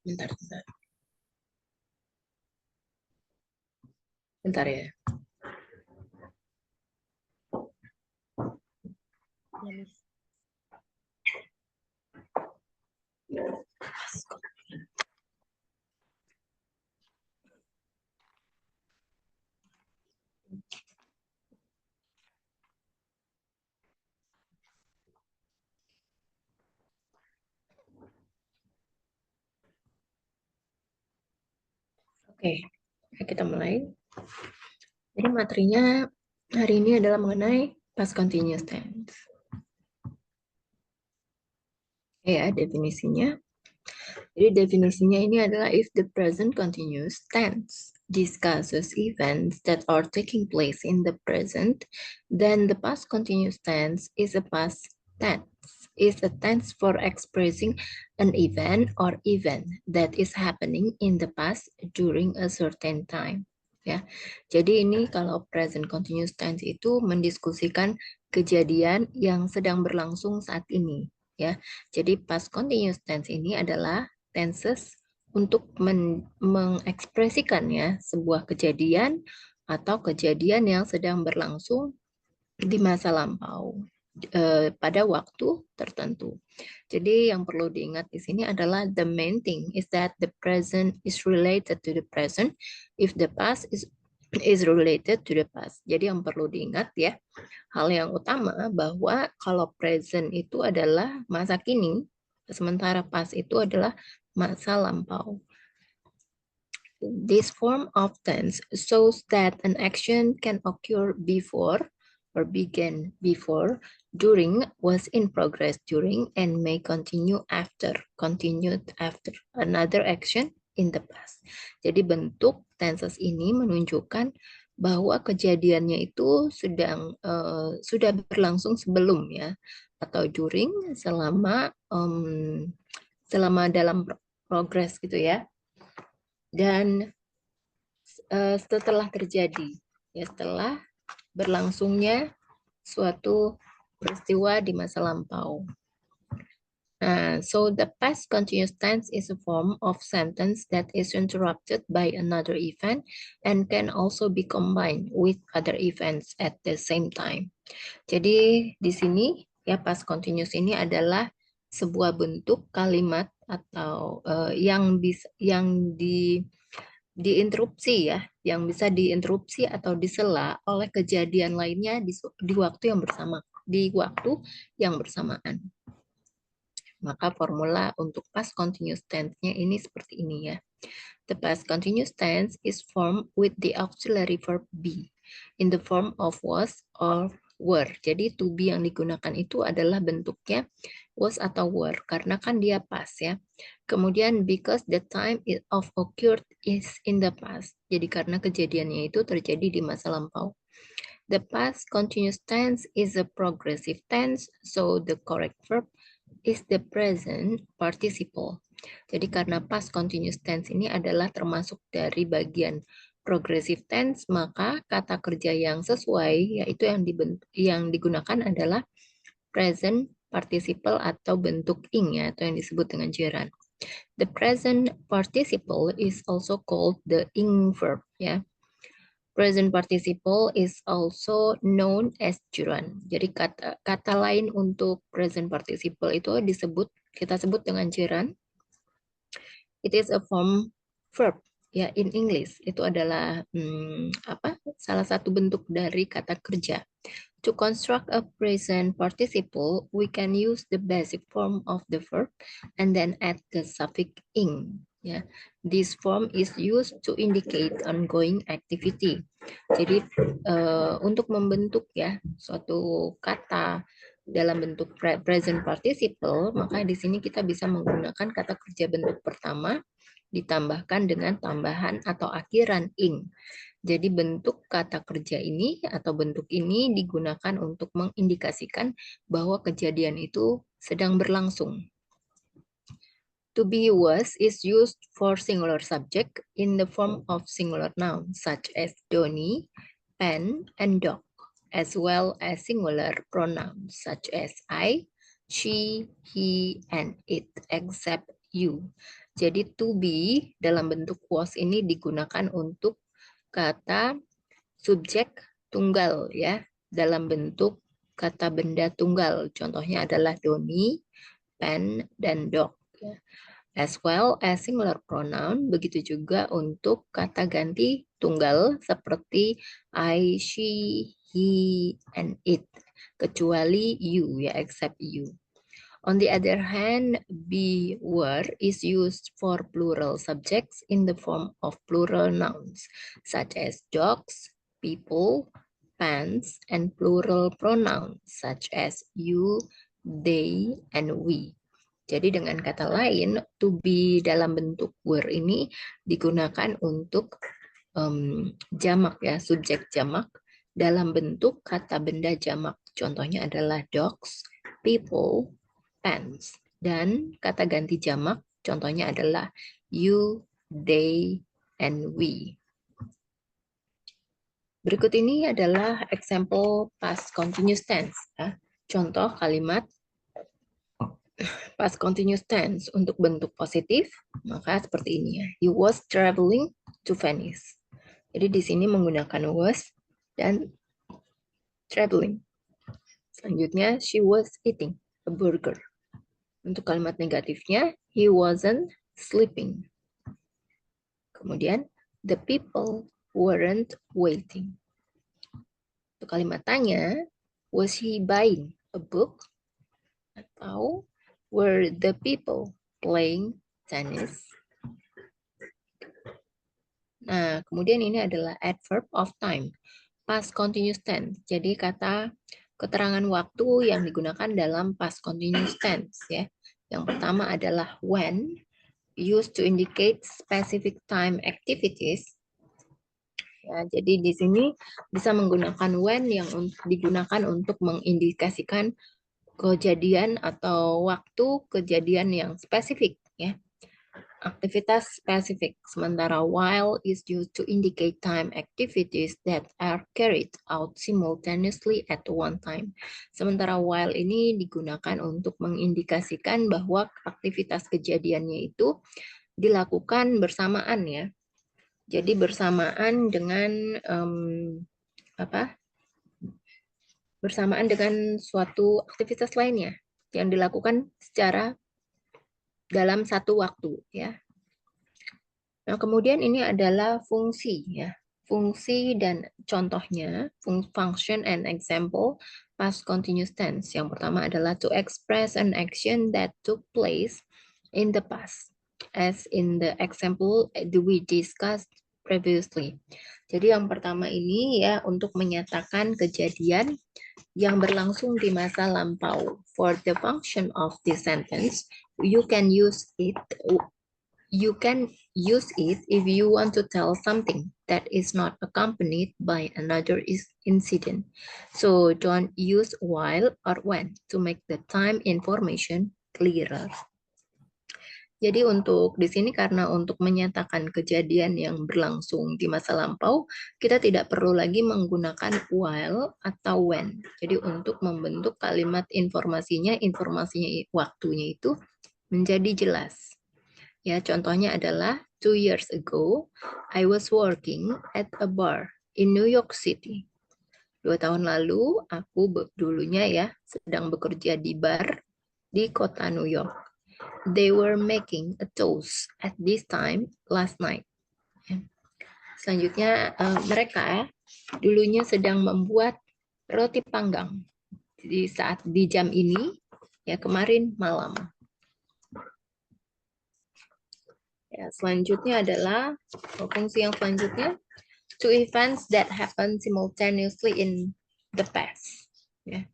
Bentar. Bentar ya. Oke, kita mulai. Jadi materinya hari ini adalah mengenai past continuous tense. Ya, definisinya. Jadi definisinya ini adalah if the present continuous tense discusses events that are taking place in the present, then the past continuous tense is a past tense. Is a tense for expressing an event or event that is happening in the past during a certain time. Ya, jadi ini kalau present continuous tense itu mendiskusikan kejadian yang sedang berlangsung saat ini. Ya, jadi past continuous tense ini adalah tenses untuk mengekspresikan ya sebuah kejadian atau kejadian yang sedang berlangsung di masa lampau pada waktu tertentu. Jadi yang perlu diingat di sini adalah the main thing is that the present is related to the present if the past is related to the past. Jadi yang perlu diingat ya, hal yang utama bahwa kalau present itu adalah masa kini, sementara past itu adalah masa lampau. This form of tense shows that an action can occur before or begin before, during, was in progress during, and may continue after, continued after another action in the past. Jadi bentuk tenses ini menunjukkan bahwa kejadiannya itu sudah berlangsung sebelum ya, atau during, selama dalam progress gitu ya. Dan setelah terjadi, ya setelah berlangsungnya suatu peristiwa di masa lampau. So the past continuous tense is a form of sentence that is interrupted by another event and can also be combined with other events at the same time. Jadi di sini ya past continuous ini adalah sebuah bentuk kalimat atau diinterupsi ya, yang bisa diinterupsi atau disela oleh kejadian lainnya di waktu yang bersamaan. Maka formula untuk past continuous tense-nya ini seperti ini ya. The past continuous tense is formed with the auxiliary verb be in the form of was or were. Jadi to be yang digunakan itu adalah bentuknya was atau were karena kan dia past ya. Kemudian because the time of occurred is in the past. Jadi karena kejadiannya itu terjadi di masa lampau. The past continuous tense is a progressive tense, so the correct verb is the present participle. Jadi karena past continuous tense ini adalah termasuk dari bagian progressive tense, maka kata kerja yang sesuai yaitu yang digunakan adalah present participle atau bentuk ing ya, atau yang disebut dengan gerund. The present participle is also called the ing verb ya. Present participle is also known as gerund. Jadi kata lain untuk present participle itu kita sebut dengan gerund. It is a form verb ya in English. Itu adalah salah satu bentuk dari kata kerja. To construct a present participle, we can use the basic form of the verb and then add the suffix ing. Ya, this form is used to indicate ongoing activity. Jadi untuk membentuk ya suatu kata dalam bentuk present participle, maka di sini kita bisa menggunakan kata kerja bentuk pertama ditambahkan dengan tambahan atau akhiran ing. Jadi bentuk kata kerja ini atau bentuk ini digunakan untuk mengindikasikan bahwa kejadian itu sedang berlangsung. To be was is used for singular subject in the form of singular noun such as Doni, pen, and dog, as well as singular pronouns such as I, she, he, and it, except you. Jadi to be dalam bentuk was ini digunakan untuk kata subjek tunggal ya, dalam bentuk kata benda tunggal. Contohnya adalah Doni, pen, dan dog. Ya. As well as singular pronoun, begitu juga untuk kata ganti tunggal seperti I, she, he, and it. Kecuali you ya, except you. On the other hand, be, were is used for plural subjects in the form of plural nouns, such as dogs, people, pants, and plural pronouns, such as you, they, and we. Jadi dengan kata lain, to be dalam bentuk were ini digunakan untuk jamak ya, subjek jamak dalam bentuk kata benda jamak. Contohnya adalah dogs, people, pants. Dan kata ganti jamak contohnya adalah you, they, and we. Berikut ini adalah example past continuous tense. Ya. Contoh kalimat past continuous tense untuk bentuk positif, maka seperti ini ya. He was traveling to Venice. Jadi di sini menggunakan was dan traveling. Selanjutnya, she was eating a burger. Untuk kalimat negatifnya, he wasn't sleeping. Kemudian, the people weren't waiting. Untuk kalimat tanya, was he buying a book? Atau were the people playing tennis? Nah, kemudian ini adalah adverb of time, past continuous tense. Jadi kata keterangan waktu yang digunakan dalam past continuous tense ya. Yang pertama adalah when, used to indicate specific time activities. Ya, jadi di sini bisa menggunakan when yang digunakan untuk mengindikasikan kejadian atau waktu kejadian yang spesifik ya. Aktivitas spesifik, sementara while is used to indicate time activities that are carried out simultaneously at one time. Sementara while ini digunakan untuk mengindikasikan bahwa aktivitas kejadiannya itu dilakukan bersamaan ya. Jadi bersamaan dengan bersamaan dengan suatu aktivitas lainnya yang dilakukan secara dalam satu waktu ya. Nah, kemudian ini adalah fungsi ya. Fungsi dan contohnya, function and example past continuous tense. Yang pertama adalah to express an action that took place in the past. As in the example we discussed previously. Jadi yang pertama ini ya untuk menyatakan kejadian yang berlangsung di masa lampau. For the function of this sentence, you can use it if you want to tell something that is not accompanied by another incident. So don't use while or when to make the time information clearer. Jadi untuk di sini karena untuk menyatakan kejadian yang berlangsung di masa lampau, kita tidak perlu lagi menggunakan while atau when. Jadi untuk membentuk kalimat informasinya waktunya itu menjadi jelas. Ya, contohnya adalah 2 years ago, I was working at a bar in New York City. 2 tahun lalu, aku dulunya ya sedang bekerja di bar di kota New York. They were making a toast at this time last night. Selanjutnya, mereka dulunya sedang membuat roti panggang di jam ini, ya kemarin malam. Ya, selanjutnya adalah fungsi yang selanjutnya two events that happen simultaneously in the past. Ya.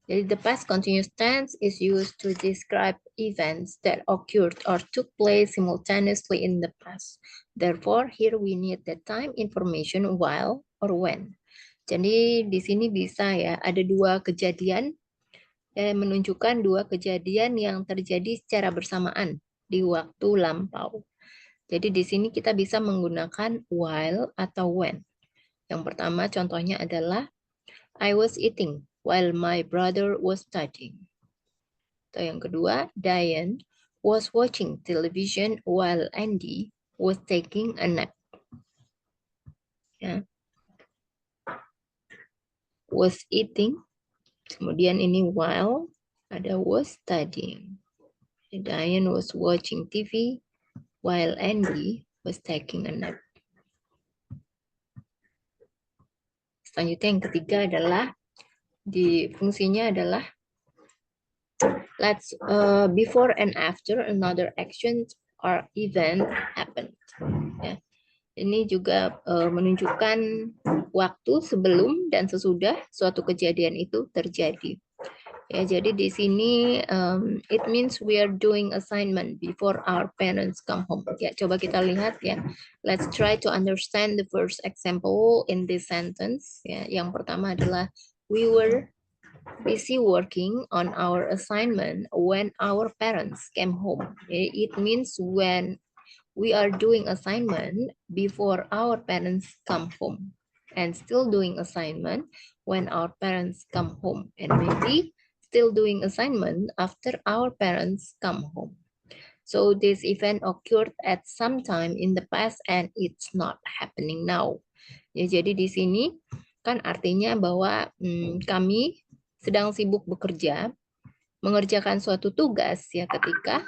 Jadi the past continuous tense is used to describe events that occurred or took place simultaneously in the past. Therefore, here we need the time information while or when. Jadi di sini bisa ya ada dua kejadian menunjukkan dua kejadian yang terjadi secara bersamaan di waktu lampau. Jadi di sini kita bisa menggunakan while atau when. Yang pertama contohnya adalah I was eating while my brother was studying. Atau yang kedua, Diane was watching television while Andy was taking a nap. Ya. Was eating, kemudian ini while, ada was studying. Diane was watching TV while Andy was taking a nap. Selanjutnya yang ketiga adalah fungsinya adalah let's before and after another action or event happened. Ya. Ini juga menunjukkan waktu sebelum dan sesudah suatu kejadian itu terjadi. Ya, jadi di sini it means we are doing assignment before our parents come home. Ya, coba kita lihat ya. Let's try to understand the first example in this sentence. Ya, yang pertama adalah we were busy working on our assignment when our parents came home. It means when we are doing assignment before our parents come home and still doing assignment when our parents come home and maybe still doing assignment after our parents come home. So this event occurred at some time in the past and it's not happening now. Ya, jadi di sini kan artinya bahwa kami sedang sibuk bekerja, mengerjakan suatu tugas ya ketika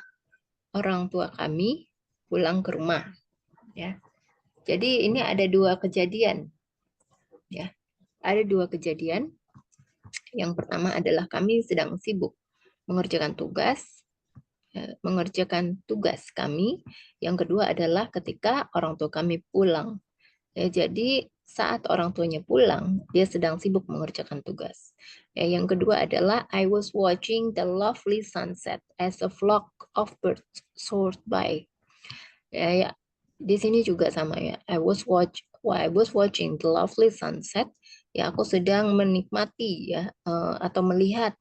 orang tua kami pulang ke rumah. Ya, jadi ini ada dua kejadian. Ya, ada dua kejadian. Yang pertama adalah kami sedang sibuk mengerjakan tugas kami. Yang kedua adalah ketika orang tua kami pulang. Ya, jadi saat orang tuanya pulang, dia sedang sibuk mengerjakan tugas. Ya, yang kedua adalah I was watching the lovely sunset as a flock of birds soared by. Ya, di sini juga sama ya. I was watching the lovely sunset. Ya, aku sedang menikmati ya atau melihat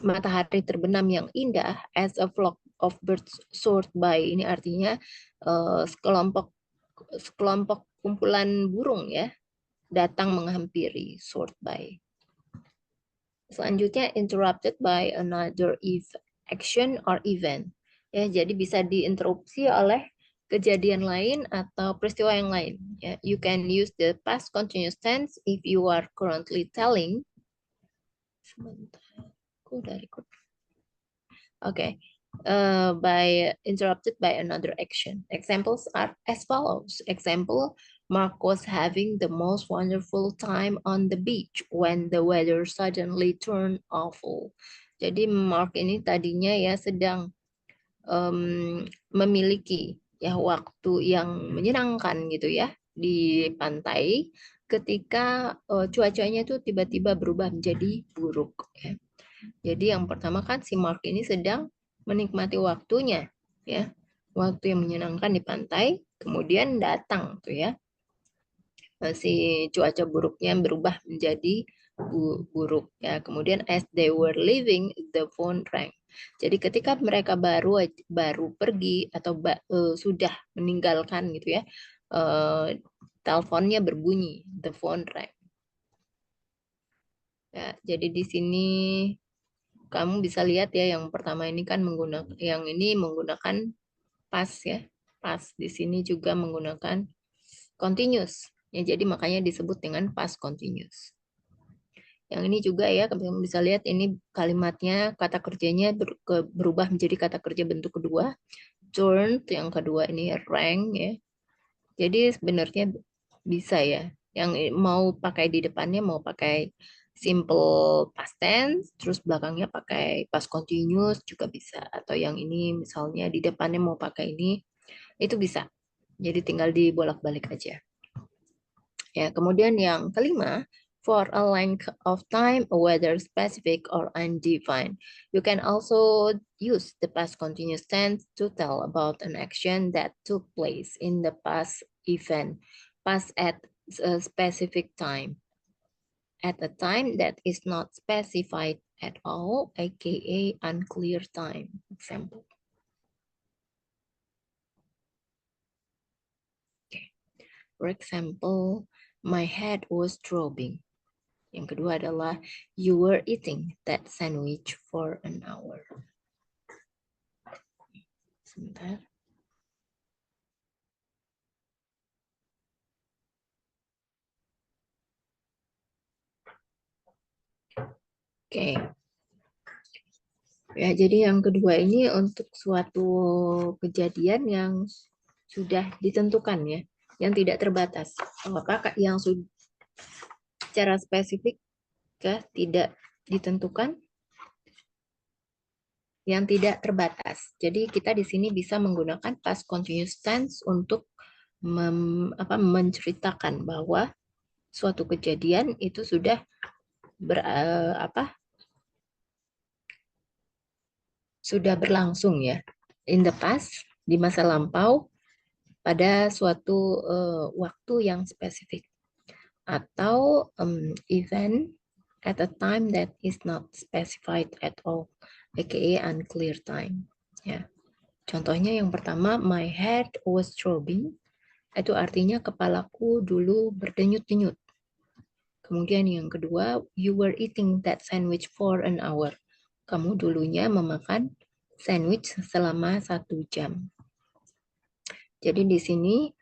matahari terbenam yang indah as a flock of birds soared by. Ini artinya sekelompok kumpulan burung ya datang menghampiri, soared by. Selanjutnya interrupted by another action or event. Ya, jadi bisa diinterupsi oleh kejadian lain atau peristiwa yang lain. Ya, you can use the past continuous tense if you are currently telling. Okay. By interrupted by another action. Examples are as follows. Example, Mark was having the most wonderful time on the beach when the weather suddenly turned awful. Jadi Mark ini tadinya ya sedang memiliki ya waktu yang menyenangkan gitu ya di pantai ketika cuacanya itu tiba-tiba berubah menjadi buruk. Ya. Jadi yang pertama kan si Mark ini sedang menikmati waktunya ya, waktu yang menyenangkan di pantai, kemudian datang tuh ya si cuaca buruknya berubah menjadi buruk ya. Kemudian as they were leaving the phone rang. Jadi ketika mereka baru pergi atau sudah meninggalkan gitu ya, teleponnya berbunyi, the phone rang. Ya, jadi di sini kamu bisa lihat ya yang pertama ini kan menggunakan past ya. Past di sini juga menggunakan continuous. Ya, jadi makanya disebut dengan past continuous. Yang ini juga ya, kamu bisa lihat ini kalimatnya, kata kerjanya berubah menjadi kata kerja bentuk kedua. Turned, yang kedua ini rang ya. Jadi sebenarnya bisa ya. Yang mau pakai di depannya mau pakai simple past tense, terus belakangnya pakai past continuous juga bisa. Atau yang ini misalnya di depannya mau pakai ini, itu bisa. Jadi tinggal dibolak-balik aja. Ya, kemudian yang kelima, for a length of time, whether specific or undefined. You can also use the past continuous tense to tell about an action that took place in the past event, past at a specific time, at a time that is not specified at all, aka unclear time. Example. Okay. For example, my head was throbbing. Yang kedua adalah you were eating that sandwich for an hour. Sebentar. Oke. Ya, jadi yang kedua ini untuk suatu kejadian yang sudah ditentukan ya, yang tidak terbatas. Apakah yang sudah secara spesifik ya, tidak ditentukan, yang tidak terbatas. Jadi kita di sini bisa menggunakan past continuous tense untuk menceritakan bahwa suatu kejadian itu sudah sudah berlangsung ya, in the past, di masa lampau, pada suatu waktu yang spesifik, atau event at a time that is not specified at all, aka unclear time ya. Contohnya yang pertama, my head was throbbing, itu artinya kepalaku dulu berdenyut-denyut. Kemudian yang kedua, you were eating that sandwich for an hour, kamu dulunya memakan sandwich selama 1 jam. Jadi di sini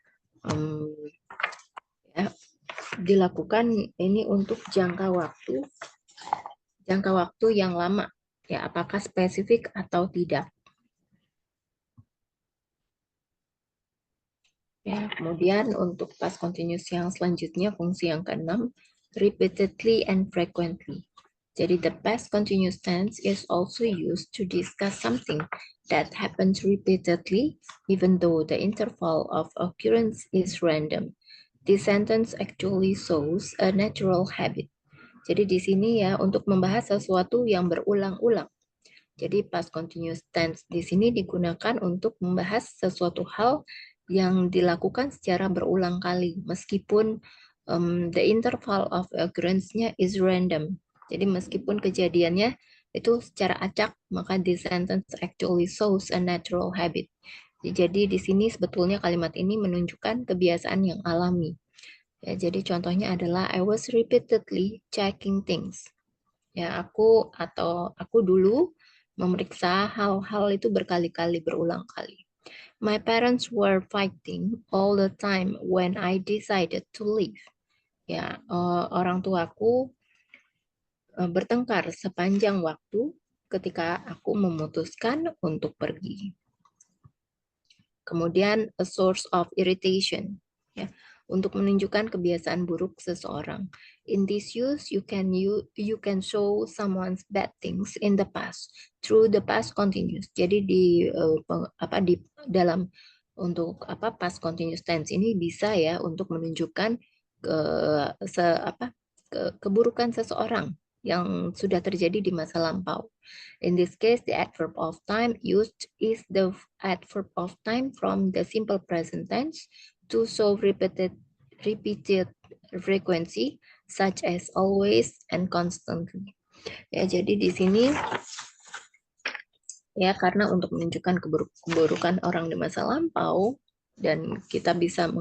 ya, dilakukan ini untuk jangka waktu yang lama ya, apakah spesifik atau tidak ya. Kemudian untuk past continuous yang selanjutnya, fungsi yang keenam, repeatedly and frequently. Jadi the past continuous tense is also used to discuss something that happens repeatedly even though the interval of occurrence is random. This sentence actually shows a natural habit. Jadi di sini ya, untuk membahas sesuatu yang berulang-ulang. Jadi past continuous tense di sini digunakan untuk membahas sesuatu hal yang dilakukan secara berulang kali, meskipun the interval of occurrence-nya is random. Jadi meskipun kejadiannya itu secara acak, maka this sentence actually shows a natural habit. Jadi di sini sebetulnya kalimat ini menunjukkan kebiasaan yang alami. Ya, jadi contohnya adalah I was repeatedly checking things. Ya, aku dulu memeriksa hal-hal itu berkali-kali, berulang kali. My parents were fighting all the time when I decided to leave. Ya, orang tuaku bertengkar sepanjang waktu ketika aku memutuskan untuk pergi. Kemudian a source of irritation, ya, untuk menunjukkan kebiasaan buruk seseorang. In this use, you can show someone's bad things in the past through the past continuous. Jadi di dalam untuk past continuous tense ini bisa ya untuk menunjukkan keburukan seseorang yang sudah terjadi di masa lampau. In this case, the adverb of time used is the adverb of time from the simple present tense to show repeated frequency, such as always and constantly. Ya, jadi di sini ya, karena untuk menunjukkan keburukan orang di masa lampau dan kita bisa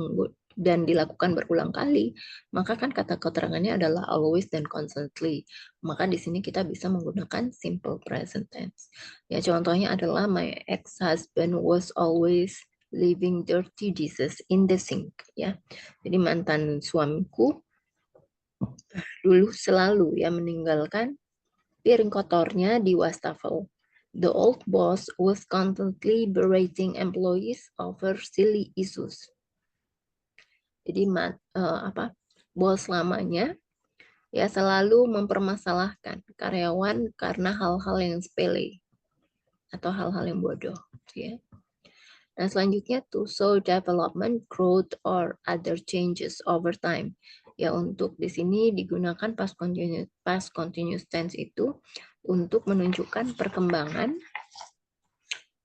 dan dilakukan berulang kali, maka kan kata keterangannya adalah always dan constantly. Maka di sini kita bisa menggunakan simple present tense. Ya, contohnya adalah my ex-husband was always leaving dirty dishes in the sink. Ya, jadi mantan suamiku dulu selalu ya meninggalkan piring kotornya di wastafel. The old boss was constantly berating employees over silly issues. Jadi bos lamanya ya selalu mempermasalahkan karyawan karena hal-hal yang sepele atau hal-hal yang bodoh, ya. Nah, selanjutnya to show development, growth, or other changes over time. Ya, untuk di sini digunakan past continuous tense itu untuk menunjukkan perkembangan,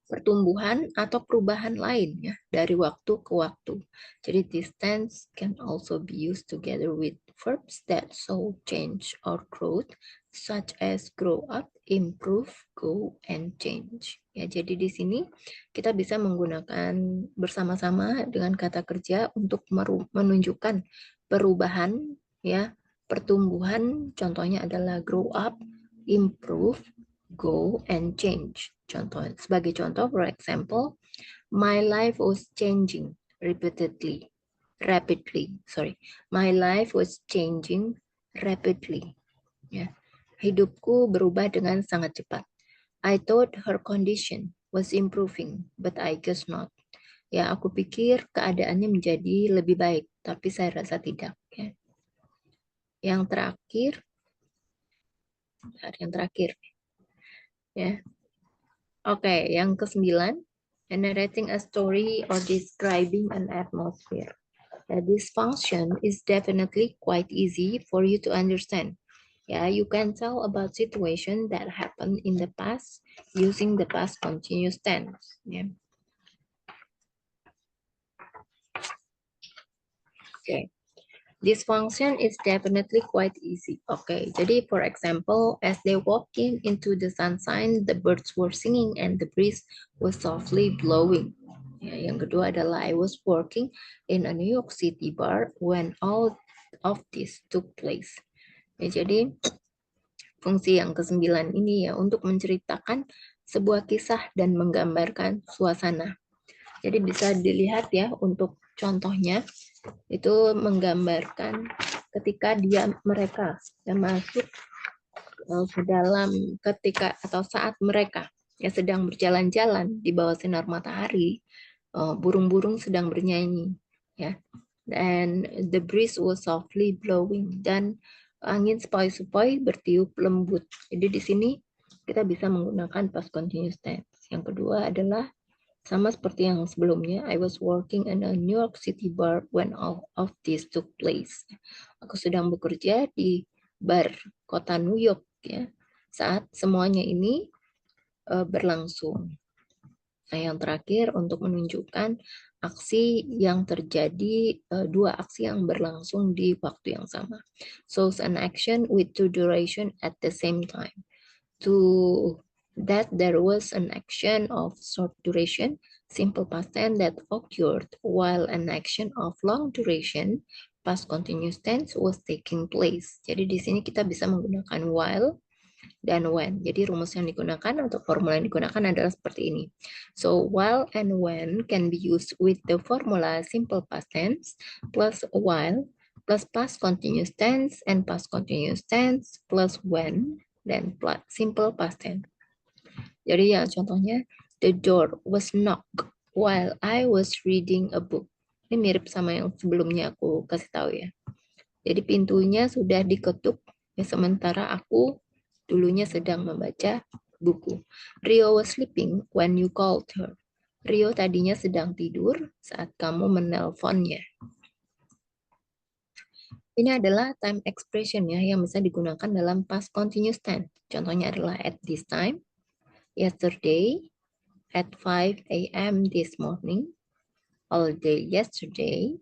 pertumbuhan atau perubahan lain ya dari waktu ke waktu. Jadi this tense can also be used together with verbs that show change or growth, such as grow up, improve, go, and change. Ya, jadi di sini kita bisa menggunakan bersama-sama dengan kata kerja untuk menunjukkan perubahan ya, pertumbuhan. Contohnya adalah grow up, improve, go, and change. Sebagai contoh, for example, My life was changing rapidly. My life was changing rapidly. Ya. Hidupku berubah dengan sangat cepat. I thought her condition was improving, but I guess not. Ya, aku pikir keadaannya menjadi lebih baik, tapi saya rasa tidak. Ya. Yang terakhir, ya. Oke, yang ke-9, narrating a story or describing an atmosphere. This function is definitely quite easy for you to understand. Yeah, you can tell about situation that happened in the past using the past continuous tense. Yeah. Okay. This function is definitely quite easy. Okay, jadi for example, as they walked into the sunshine, the birds were singing and the breeze was softly blowing. Ya, yang kedua adalah I was working in a New York City bar when all of this took place. Ya, jadi fungsi yang ke-9 ini ya untuk menceritakan sebuah kisah dan menggambarkan suasana. Jadi bisa dilihat ya untuk contohnya itu menggambarkan ketika mereka yang masuk ke dalam ketika atau saat mereka yang sedang berjalan-jalan di bawah sinar matahari, burung-burung sedang bernyanyi ya. And the breeze was softly blowing, dan angin sepoi-sepoi bertiup lembut. Jadi di sini kita bisa menggunakan past continuous tense. Yang kedua adalah sama seperti yang sebelumnya, I was working in a New York City bar when all of this took place. Aku sedang bekerja di bar kota New York ya saat semuanya ini berlangsung. Nah, yang terakhir untuk menunjukkan aksi yang terjadi, dua aksi yang berlangsung di waktu yang sama. So, an action with two duration at the same time. To that there was an action of short duration, simple past tense that occurred while an action of long duration, past continuous tense was taking place. Jadi di sini kita bisa menggunakan while dan when. Jadi rumus yang digunakan atau formula yang digunakan adalah seperti ini. So while and when can be used with the formula simple past tense plus while plus past continuous tense and past continuous tense plus when dan simple past tense. Jadi ya contohnya, the door was knocked while I was reading a book. Ini mirip sama yang sebelumnya aku kasih tahu ya. Jadi pintunya sudah diketuk ya sementara aku dulunya sedang membaca buku. Rio was sleeping when you called her. Rio tadinya sedang tidur saat kamu menelponnya. Ini adalah time expression ya yang bisa digunakan dalam past continuous tense. Contohnya adalah at this time, yesterday, at 5 a.m. this morning, all day yesterday,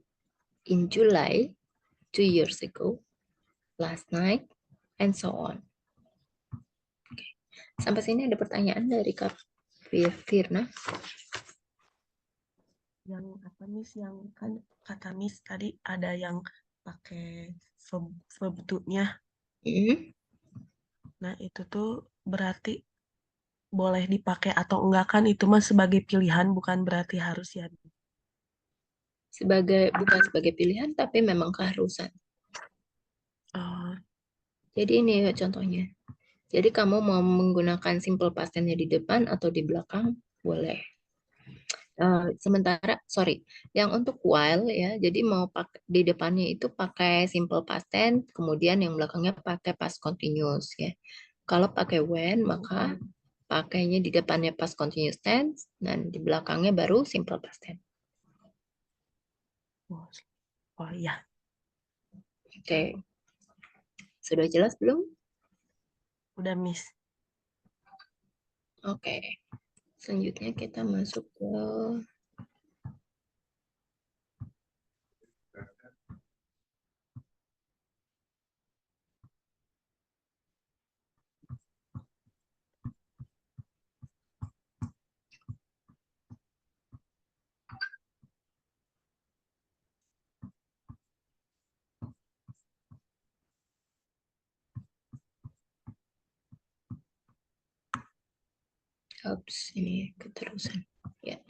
in July, 2 years ago, last night, and so on. Okay. Sampai sini ada pertanyaan dari Kak Firna? Yang apa nih yang kan kata Miss tadi ada yang pakai verb-nya. Nah, itu tuh berarti boleh dipakai atau enggak kan itu mah sebagai pilihan bukan berarti harus ya. Bukan sebagai pilihan tapi memang keharusan. Jadi ini contohnya. Jadi kamu mau menggunakan simple past tense di depan atau di belakang boleh. Yang untuk while ya, jadi mau pakai di depannya itu pakai simple past tense, kemudian yang belakangnya pakai past continuous ya. Kalau pakai when maka pakainya di depannya past continuous tense dan di belakangnya baru simple past tense. Oh iya. Oke. Sudah jelas belum? Udah Miss. Oke. Selanjutnya kita masuk ke ini keterusan. Ya.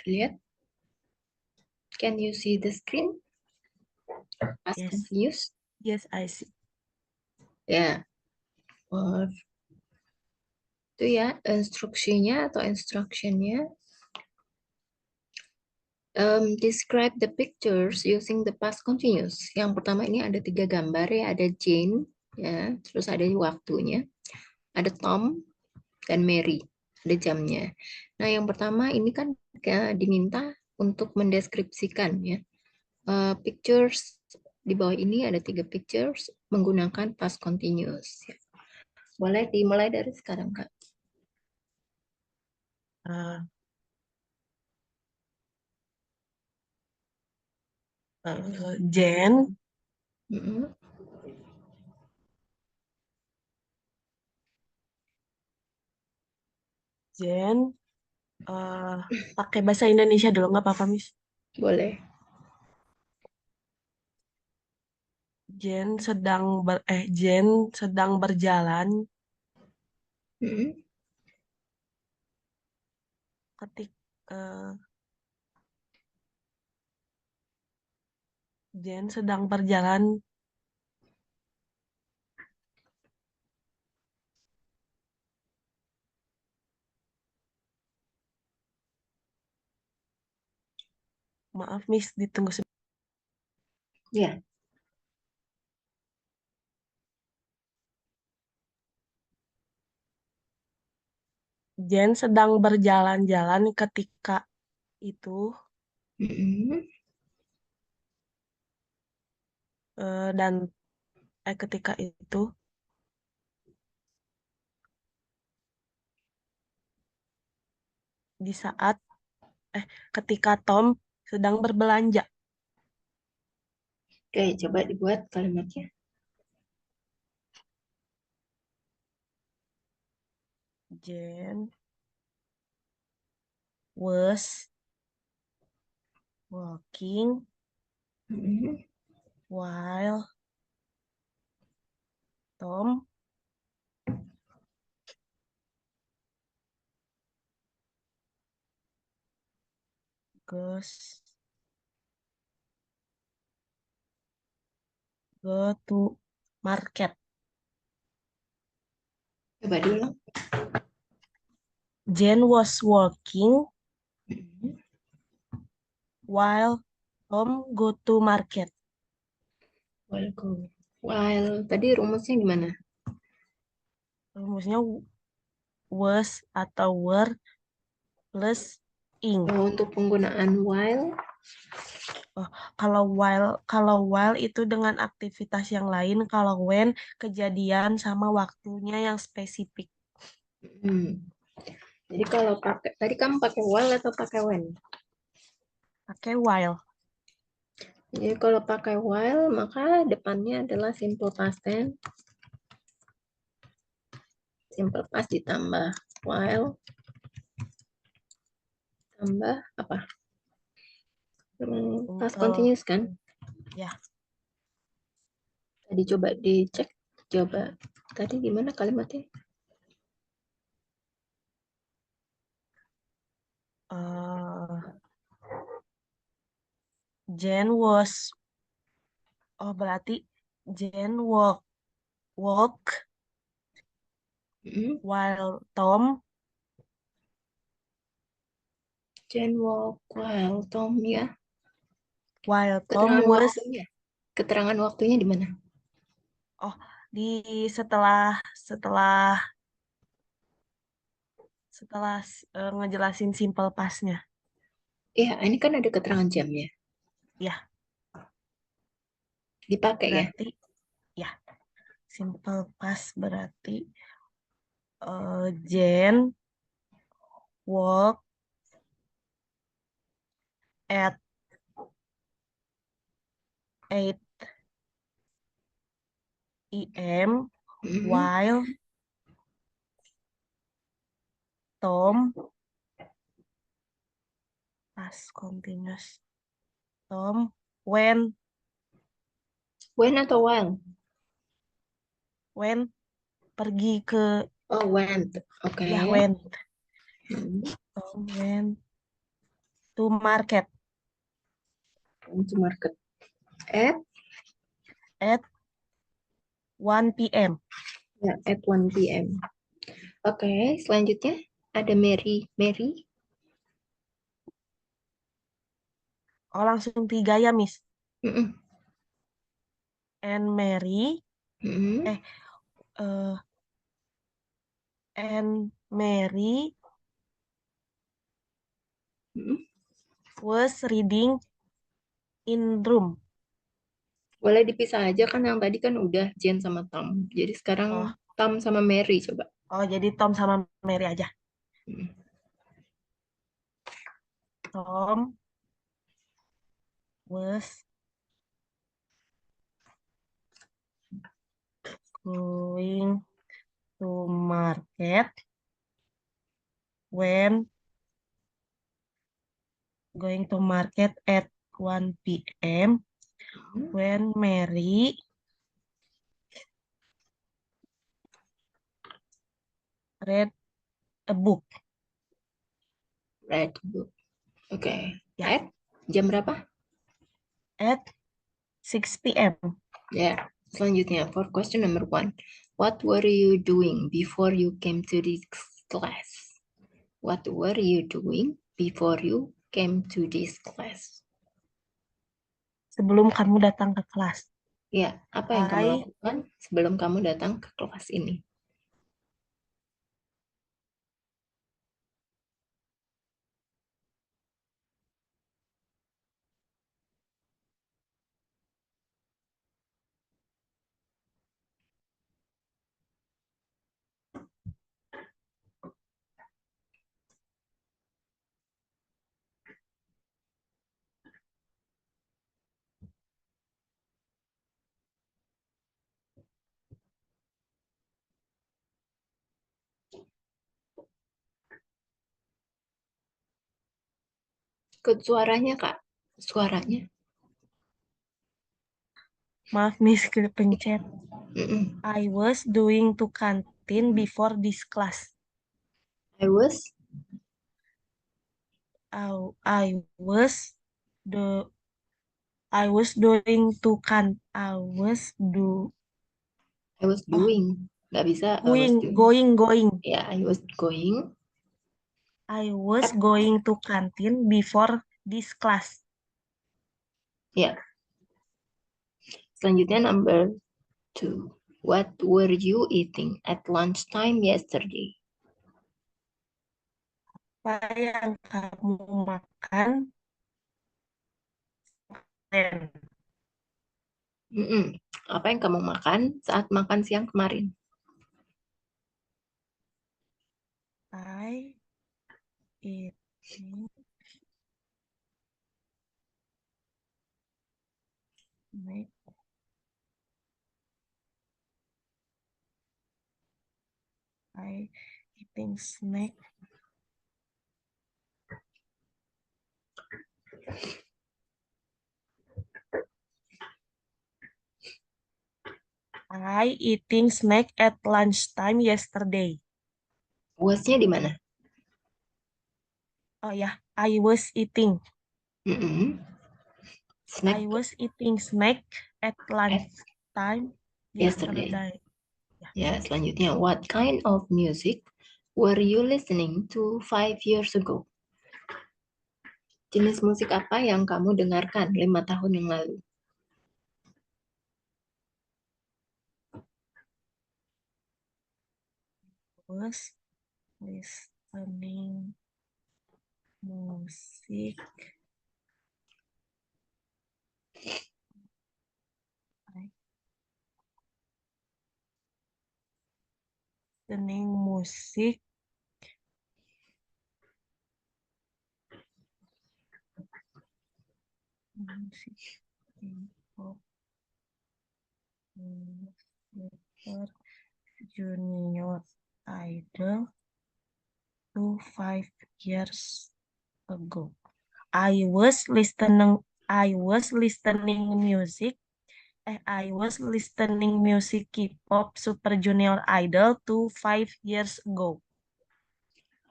Lihat. Can you see the screen? Past Yes. continuous. Yes, I see. Ya. Or itu ya instruksinya atau instructionnya. Describe the pictures using the past continuous. Yang pertama ini ada 3 gambar ya, ada Jane, ya, terus ada waktunya, ada Tom dan Mary, ada jamnya. Nah yang pertama ini kan diminta untuk mendeskripsikan ya pictures di bawah ini ada 3 pictures menggunakan past continuous. Ya. Boleh dimulai dari sekarang Kak. Uh, Jen, Mm-mm. Jen, pakai bahasa Indonesia dulu nggak apa-apa, Miss? Boleh. Jen sedang berjalan Mm-mm. ketik eh, Jen sedang berjalan maaf Miss ditunggu Ya. Jen sedang berjalan-jalan ketika itu Mm-mm. dan ketika itu di saat ketika Tom sedang berbelanja. Oke, coba dibuat kalimatnya. Jen was walking Mm-mm. while Tom goes go to market. Coba diulang. Jen was walking Mm-mm. while Tom go to market. While go. While tadi rumusnya gimana? Rumusnya was atau were plus ing. Untuk penggunaan while, Oh, kalau while itu dengan aktivitas yang lain, kalau when kejadian sama waktunya yang spesifik. hmm. Jadi kalau pakai tadi kamu pakai while atau pakai when? Pakai while. Jadi kalau pakai while maka depannya adalah simple past tense, simple past ditambah while tambah apa? Past continuous kan? Ya, Tadi coba dicek, coba tadi gimana kalimatnya? eh Jen was berarti Jen walk Hmm. while Tom Jane walk while Tom ya. Keterangan was waktunya. Keterangan waktunya di mana? oh di setelah setelah setelah ngejelasin simple past-nya. Ya, ini kan ada keterangan jamnya. Ya, Dipakai ya. berarti ya simple past berarti Jen walk at 8 a.m. Hmm. while Tom past continuous Tom when When atau while? when pergi ke Oh, went. Oke. when Hmm. Tom went to market. Went to market At 1 p.m. ya, at 1 p.m. Oke, selanjutnya ada Mary. Mary. Oh, langsung 3 ya, Miss. Mm-mm. And Mary. Mm-mm. And Mary Mm-mm. was reading in room. Boleh dipisah aja kan yang tadi kan udah Jen sama Tom. Jadi sekarang Oh, Tom sama Mary coba. jadi Tom sama Mary aja. Mm. Tom was going to market when at 1 p.m. when Mary read a book. Read book. Oke. Ya, At jam berapa? at 6 p.m. Ya. Selanjutnya, for question number 1. What were you doing before you came to this class? What were you doing before you came to this class? Sebelum kamu datang ke kelas. Ya, apa yang kamu I lakukan sebelum kamu datang ke kelas ini? Ikut suaranya, Kak. Suaranya. maaf Miss kepencet. Mm-mm. I was doing to canteen before this class. I was I was the I was doing to can I was do I was oh doing. Nggak bisa I was doing. going. Ya, I was going. I was At, going to canteen before this class. ya. Selanjutnya number 2. What were you eating at lunchtime yesterday? Apa yang kamu makan? Then Mm-mm. Apa yang kamu makan saat makan siang kemarin? I eating snack. I eating snack. I eating snack at lunchtime yesterday. Was-nya di mana? Oh ya, I was eating. Mm-mm. Snack I was eating snack at at lunchtime yesterday. yesterday. Ya, selanjutnya. What kind of music were you listening to 5 years ago? Jenis musik apa yang kamu dengarkan 5 tahun yang lalu? Was listening music. Listening musik. Musik K-pop. Super Junior Idol to 5 years ago. I was listening music. I was listening music K-pop Super Junior Idol to 5 years ago.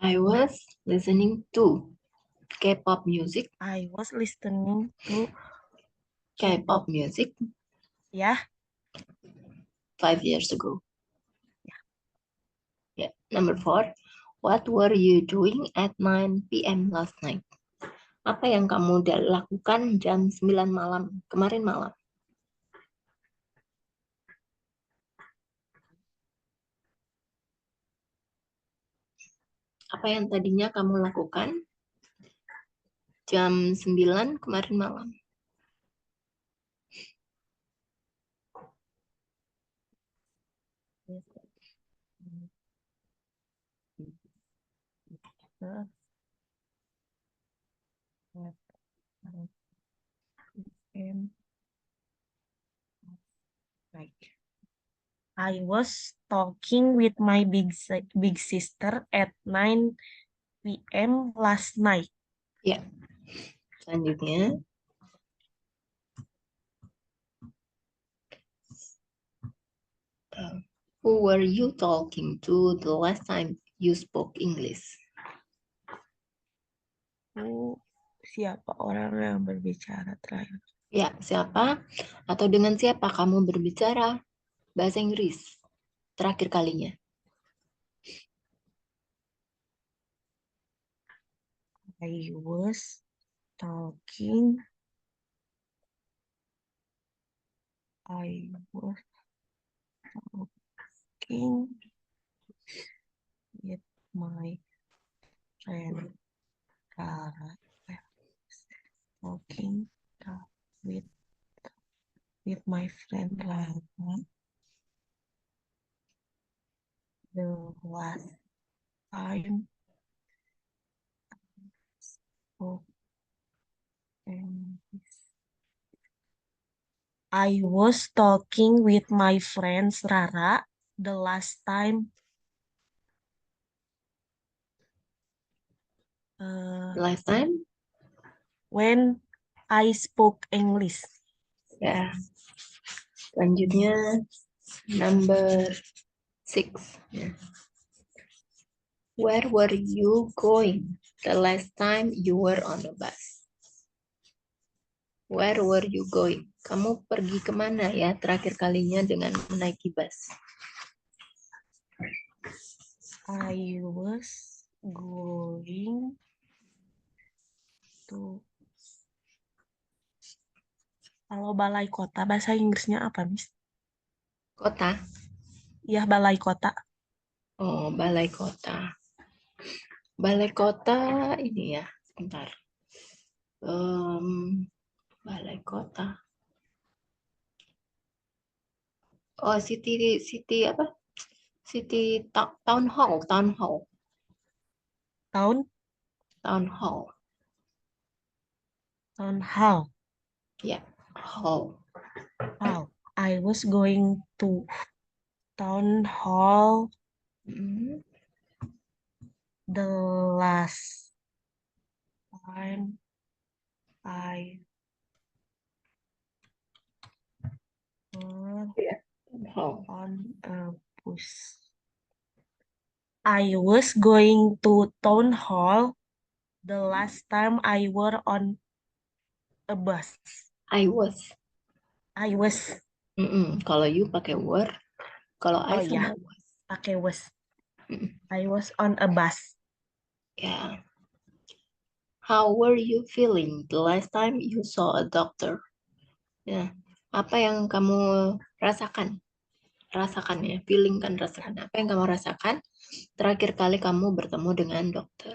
I was listening to. K-pop music. I was listening to K-pop K-pop. music Ya. 5 years ago. Yeah. Number 4. What were you doing at 9 p.m. last night? Apa yang kamu lakukan jam 9 malam kemarin malam? Apa yang tadinya kamu lakukan jam 9 kemarin malam? I was talking with my big sister at 9 p.m. last night. Ya. Selanjutnya. Who were you talking to the last time you spoke English? Siapa orang yang berbicara terakhir? Ya, siapa atau dengan siapa kamu berbicara bahasa Inggris terakhir kalinya? I was talking with my friend Rara. Talking with my friend Rara. The last time spoke English. I was talking with my friends Rara the last time. Last time? When I spoke English. Ya. Selanjutnya number 6. Ya. Where were you going the last time you were on a bus? Where were you going? Kamu pergi kemana ya terakhir kalinya dengan menaiki bus? I was going to. Kalau balai kota bahasa Inggrisnya apa, Miss? Kota? Iya, balai kota. Oh, balai kota. Balai kota ini ya, sebentar. Balai kota. Oh, city apa? City town hall. Town? Town hall. Town hall. Ya, hall. Hall. I was going to town hall the last time I were on a bus. I was going to town hall the last time I were on a bus. I was. Kalau you pakai were, kalau I sama was. Pakai was. I was on a bus. Yeah. How were you feeling the last time you saw a doctor? Ya, apa yang kamu rasakan? Rasakan ya, feeling kan rasakan. Apa yang kamu rasakan terakhir kali kamu bertemu dengan dokter?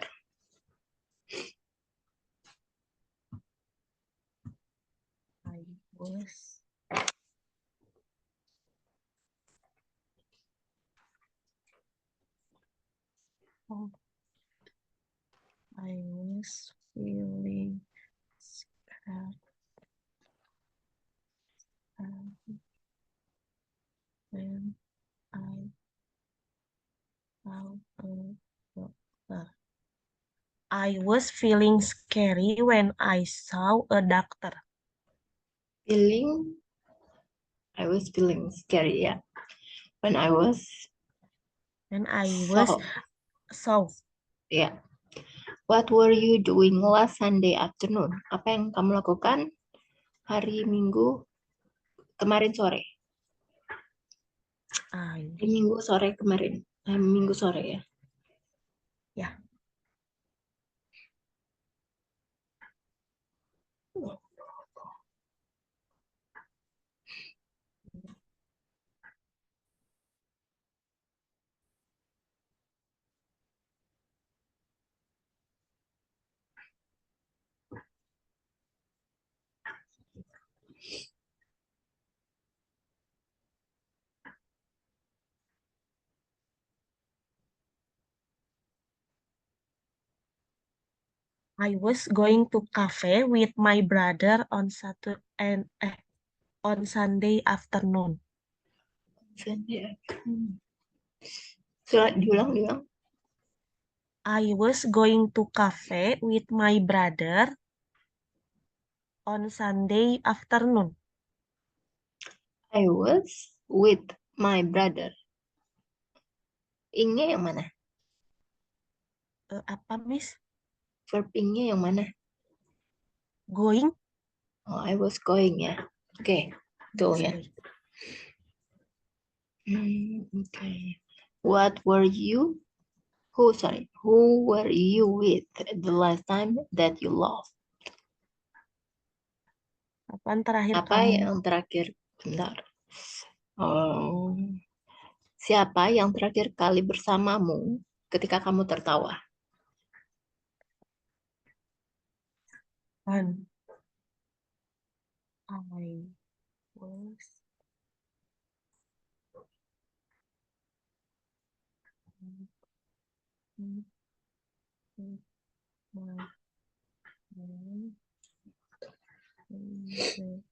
I was feeling scared when I saw a doctor. I was feeling scary when I saw a doctor. I was feeling scary ya. When I was saw. ya. What were you doing last Sunday afternoon? Apa yang kamu lakukan hari Minggu kemarin sore? I Hari Minggu sore kemarin. Minggu sore ya. ya. I was going to cafe with my brother on Saturday and on Sunday afternoon. Sunday. Diulang. I was going to cafe with my brother on Sunday afternoon. I was with my brother. Ing-nya yang mana? Apa, Miss? Verb ing-nya yang mana? Going? Oh, I was going ya. Oke, tuh ya. Going. Okay. What were you? Who were you with the last time that you lost? Apaan terakhir Apa kamu? yang terakhir? Bentar. Siapa yang terakhir kali bersamamu ketika kamu tertawa? One. I was with my friend in the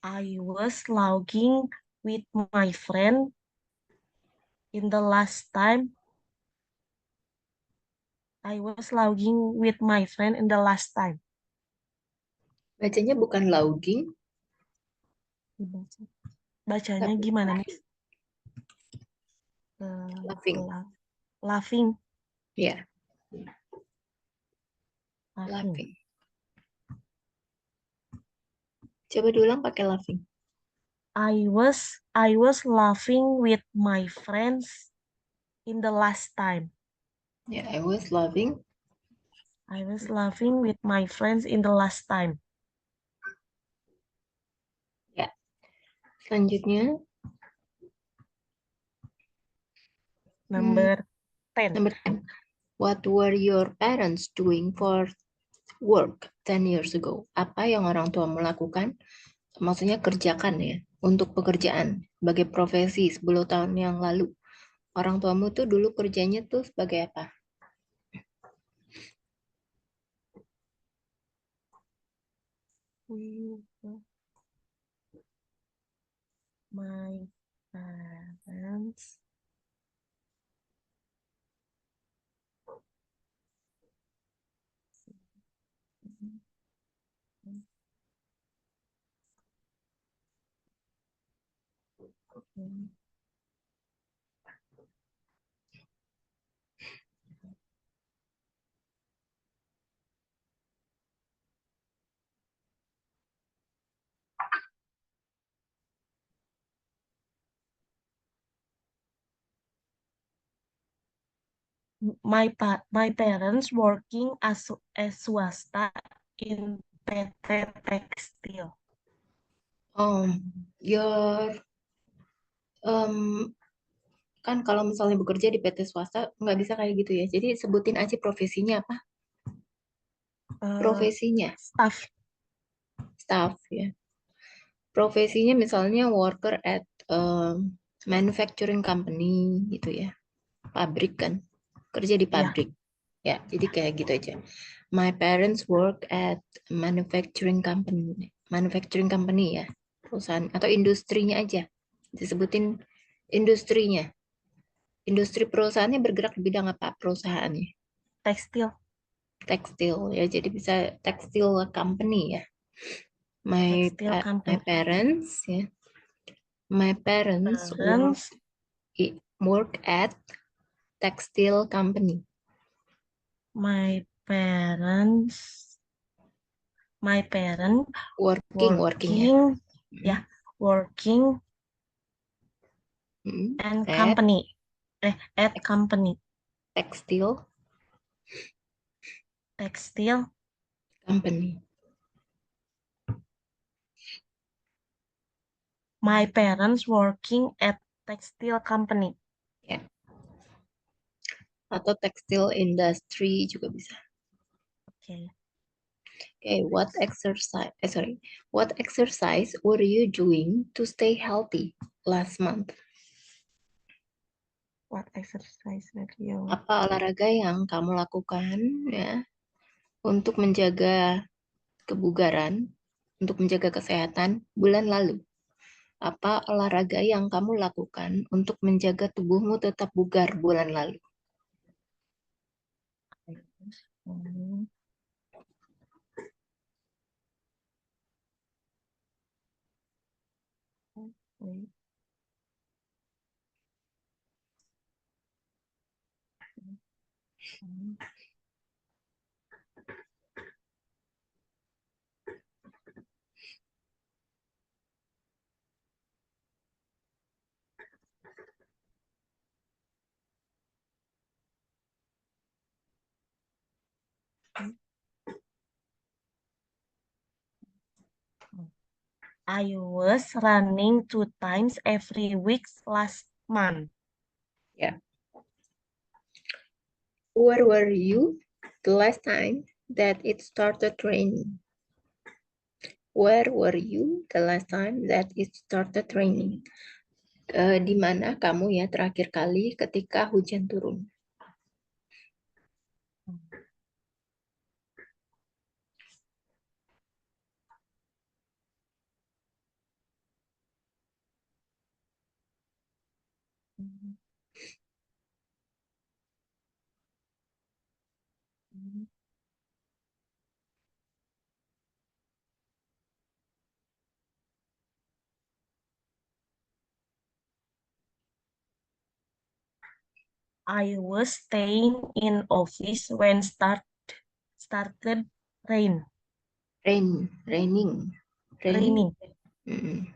I was logging with my friend in the last time. I was logging with my friend in the last time. Bacanya bukan logging, Bacanya tapi gimana nih? laughing. Laughing. Ya, Laughing. laughing. Coba diulang pakai laughing. I was laughing with my friends in the last time. Ya, I was laughing. I was laughing with my friends in the last time. Ya. Selanjutnya, Number 10. number 10. What were your parents doing for work 10 years ago? Apa yang orang tuamu lakukan? Maksudnya kerjakan ya, untuk pekerjaan sebagai profesi 10 tahun yang lalu. Orang tuamu tuh dulu kerjanya tuh sebagai apa? My parents my parents working as swasta in PT Tekstil. Your kan kalau misalnya bekerja di PT swasta nggak bisa kayak gitu ya. Jadi sebutin aja profesinya apa? Profesinya Staff. staff ya. Profesinya misalnya worker at manufacturing company gitu ya. Pabrik kan. Kerja di Ya. pabrik. Ya, jadi kayak gitu aja. My parents work at manufacturing company. Manufacturing company ya. Perusahaan atau industrinya aja. Disebutin industrinya. Industri perusahaannya bergerak di bidang apa perusahaannya? Tekstil. tekstil ya. Jadi bisa tekstil company ya. Textile My company. parents ya. My parents Parents, work at textile company. my parents, my parent Working ya. working, Hmm. yeah, working and At company, at company, textile textile. company. My parents working at textile company. Ya. Atau textile industry juga bisa. Okay. Okay, what exercise were you doing to stay healthy last month? What exercise were you? Apa olahraga yang kamu lakukan ya untuk menjaga kebugaran, untuk menjaga kesehatan bulan lalu? Apa olahraga yang kamu lakukan untuk menjaga tubuhmu tetap bugar bulan lalu? Hmm, wait. Hmm. I was running 2 times every week last month. Ya. Where were you the last time that it started raining? Where were you the last time that it started raining? Di mana kamu ya terakhir kali ketika hujan turun? I was staying in office when started raining. Raining. Raining. Mm.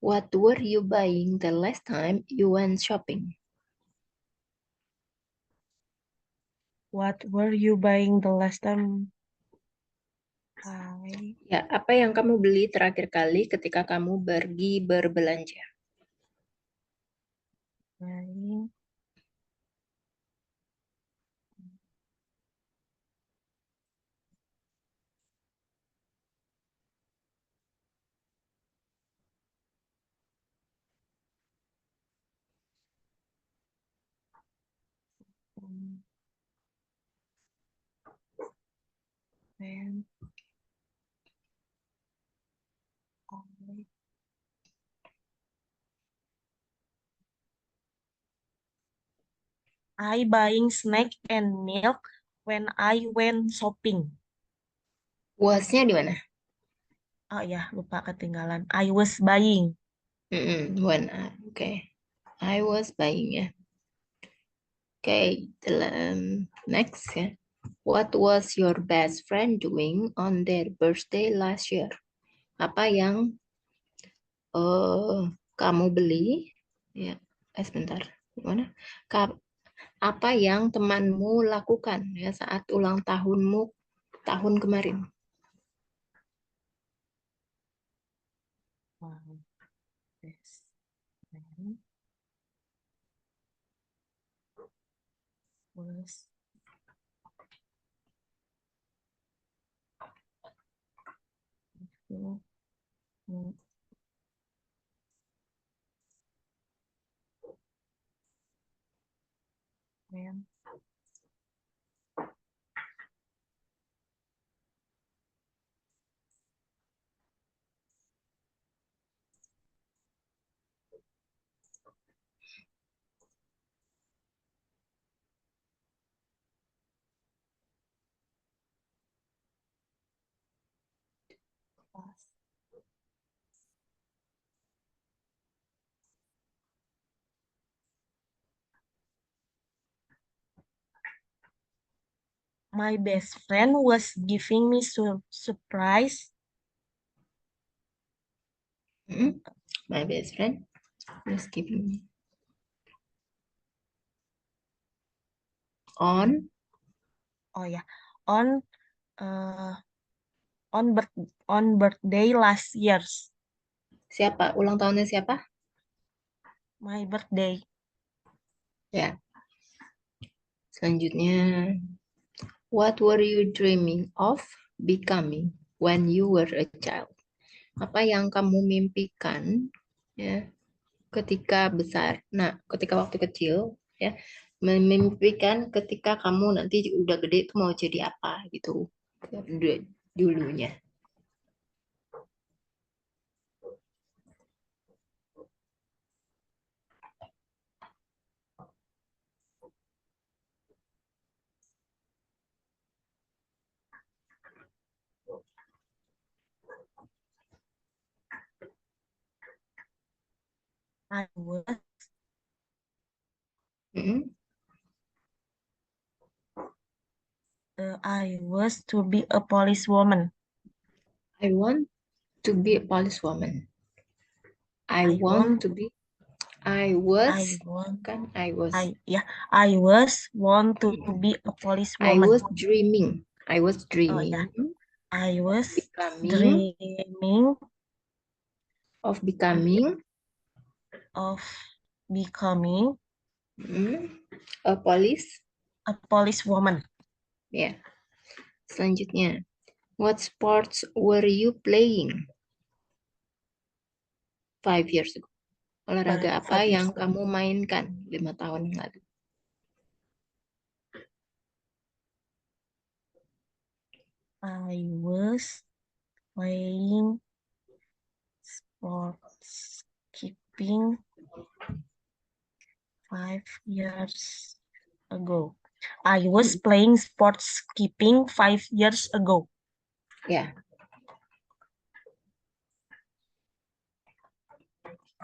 What were you buying the last time you went shopping? What were you buying the last time? I Ya, apa yang kamu beli terakhir kali ketika kamu pergi berbelanja? buying when I buying snack and milk when I went shopping. Was-nya di mana? Oh ya, lupa ketinggalan. I was buying. Oke. I was buying ya. Oke, next ya. What was your best friend doing on their birthday last year? Apa yang kamu beli? Ya, sebentar. Gimana? Apa yang temanmu lakukan ya saat ulang tahunmu tahun kemarin? Best friend was when My best friend was giving me surprise. My best friend was giving me on Oh ya, on uh, on birth on birthday last year's. siapa? Ulang tahunnya siapa? My birthday. Ya. Selanjutnya, what were you dreaming of becoming when you were a child? Apa yang kamu mimpikan ya ketika besar? Nah, ketika waktu kecil ya, memimpikan ketika kamu nanti udah gede itu mau jadi apa gitu. Dulunya. I was Mm-mm. I was to be a policewoman. I want to be a policewoman. I I want want to be. I was I want kan I was. I was want to be a I policewoman. was dreaming. I was Oh ya, dreaming I was becoming dreaming of becoming of becoming mm, a police. a policewoman. Ya. Selanjutnya, what sports were you playing 5 years ago? Olahraga apa 5 years yang ago. kamu mainkan 5 tahun yang lalu? I was playing sports skipping 5 years ago. I was playing sports skipping 5 years ago. Ya.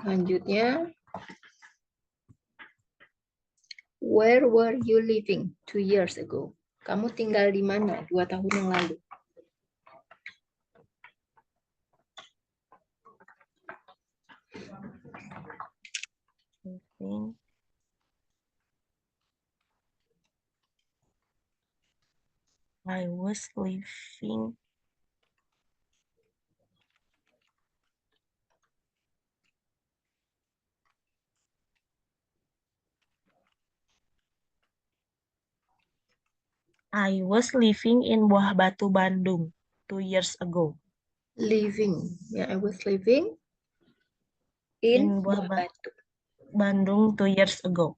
Selanjutnya, where were you living 2 years ago? Kamu tinggal di mana 2 tahun yang lalu? Living. I was living I was living in Buah Batu, Bandung 2 years ago. Living. Ya, I was living in Buah Buah Batu. Bandung 2 years ago.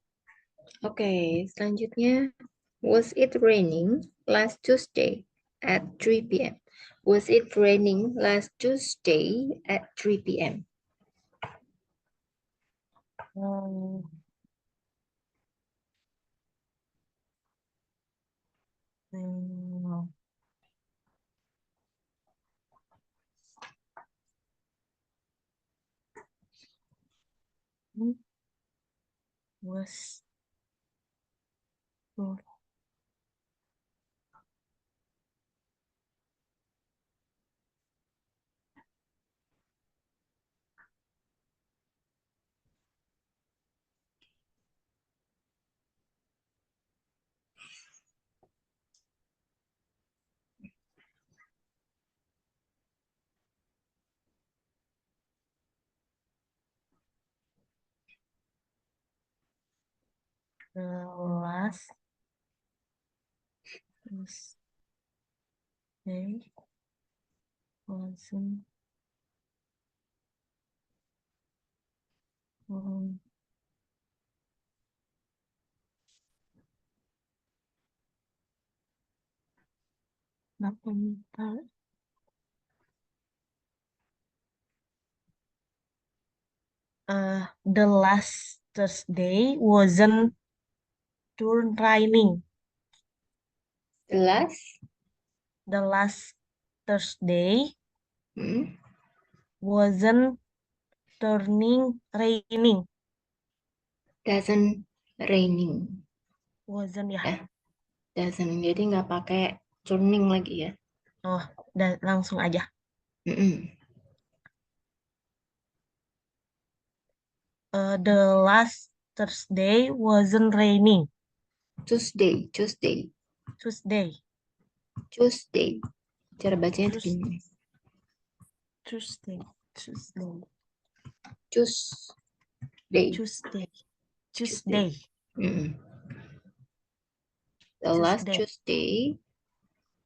Oke, selanjutnya, was it raining last Tuesday at 3 p.m.? Was it raining last Tuesday at 3 p.m.? Hmm. Hmm. Was the last Tuesday wasn't kenapa minta the last Thursday wasn't turn raining. Jelas? The last Thursday Hmm? wasn't turning raining. Doesn't raining. Wasn't ya. Ya. Doesn't. Jadi nggak pakai turning lagi ya. Oh, dan langsung aja. Mm-mm. The last Thursday wasn't raining. Tuesday, Tuesday, Tuesday. Tuesday. Cara bacanya itu Tues- gini. Tuesday. Tuesday. Tuesday, Tuesday. Tuesday. Tuesday. Mm-mm. The last Tuesday. Tuesday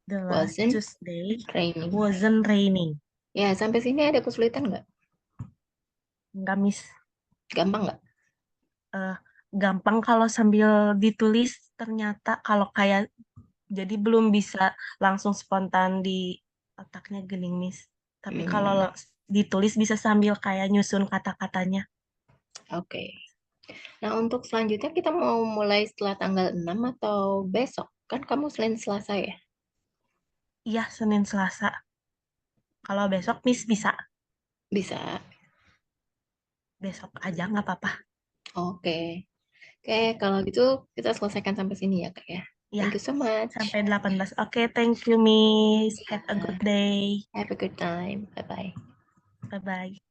The last wasn't Tuesday raining. wasn't raining. Ya, sampai sini ada kesulitan nggak? Enggak, Miss. Gampang nggak? Eh, gampang kalau sambil ditulis, ternyata kalau kayak jadi belum bisa langsung spontan di otaknya gini, Miss. Tapi kalau Hmm, ditulis bisa sambil kayak nyusun kata-katanya. oke. Nah, untuk selanjutnya kita mau mulai setelah tanggal 6 atau besok? Kan kamu selain Selasa ya? Iya, Senin Selasa. Kalau besok Miss bisa. Bisa. Besok aja nggak apa-apa. Oke. Oke, kalau gitu kita selesaikan sampai sini ya, Kak ya. Ya, Thank you so much. sampai 18. Oke, thank you, Miss. Have a good Ya, day. have a good time. Bye-bye. Bye-bye.